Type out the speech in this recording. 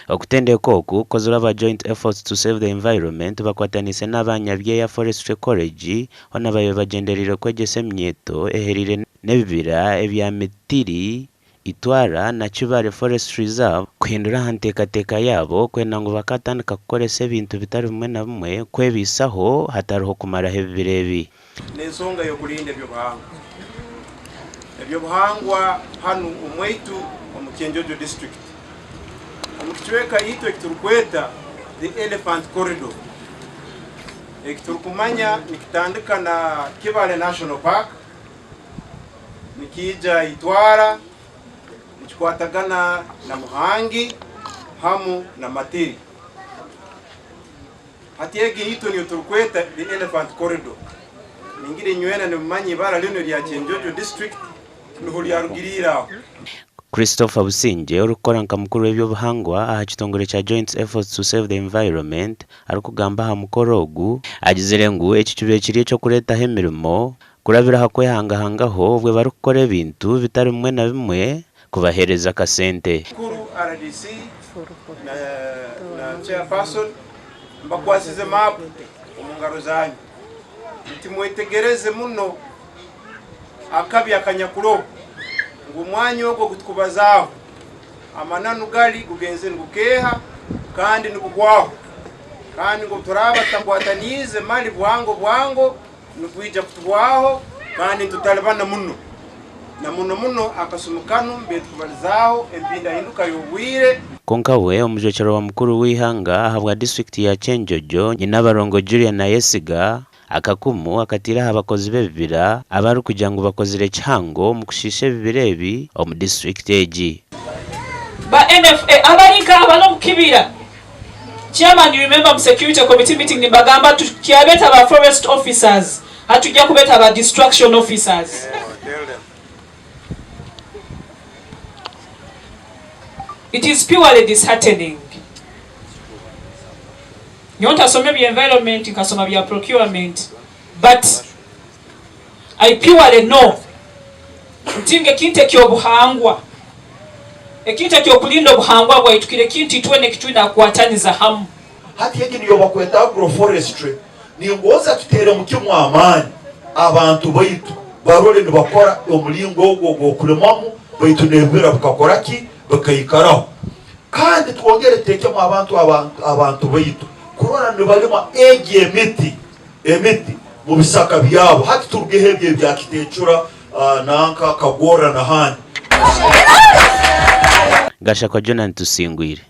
okutendeka oku kozula ba joint efforts to save the environment bakwatanise n'abanyabye ya forestry college ona bayo bagenderire kwegesa Eminyeto eherire n'ebibira ebyamitiri itwara na Kibale forest reserve kuhindura hantekateka yabo kwenda ngo bakatandika kukoresa ebintu bitari bimwe na bimwe kwebisaho hatariho kumara hebirebi n'ensonga yo kurinda eby'obuhangwa hano omweitu omu Kyenjojo district omukichweka ito ekiturukweta the elephant corridor ekiturukumanya nikitandika na Kibale National Park nikija itwara nikikwatagana na Muhangi hamu na Matiri hatiegi ito niyo turukweta the elephant corridor ningire nywena nimumanyi ibara lino lya Kyenjojo district nuho lyarugirira. Christopher Businje urukoranka mukuru w'eby'obuhangwa aha kitongole cha joint efforts to save the environment arikugamba ha mukorogu agizire ngu ekicubye kiri cyo kureta emirimo kurabira hakwehanga-hangaho obwe barukora ebintu bitari bimwe na bimwe kubahereza kasente. Kuru RDC na chairperson mbakwasize map omungaro zanyu ntimwetegereze muno akabi akanyakulo ngumwanyo ogwo gutukubazaho amananu gali gugenze ngukeha kandi nugugwaho kandi ngo turaba tambwatanize mali bwango nugwija kutubwaho kandi tutalibana muno na muno akasumukano mbetubalizaho empinda hinduka yobwire konkawe omujokero wa mukuru w'ihanga ahabwa district ya Kyenjojo nyina barongo Julia na Yesiga akakumu akatira abakozi bebibira abaru kugira ngo bakozire cyango mu kushishe bibirebi omu district eji ba NFA abarinka abano mukibira chairman you remember mu security committee meeting ni bagamba tukiyabeta ba forest officers hatujja kubeta ba destruction officers. It is purely disheartening. Nyonta some bya environment nkasoma bya procurement, but I purely know ntinge kinte ky'obuhangwa ekinte ky'okulinda obuhangwa bwaitukire kinti twene kitwina kwataniza hamu hati yegi niyo bakweta agroforestry ni ngoza tutere mu kimwamani abantu baitu barole ni bakora omulingo ogwo kuremamu baitu nebwira bukakora ki bakayikaraho kandi twongere teke mu abantu baitu kurona nibalima emiti mu bisaka byabo hati turugehebye bya kitecura nanka kagora na hani Gashakwa Jonathan Tusingwire.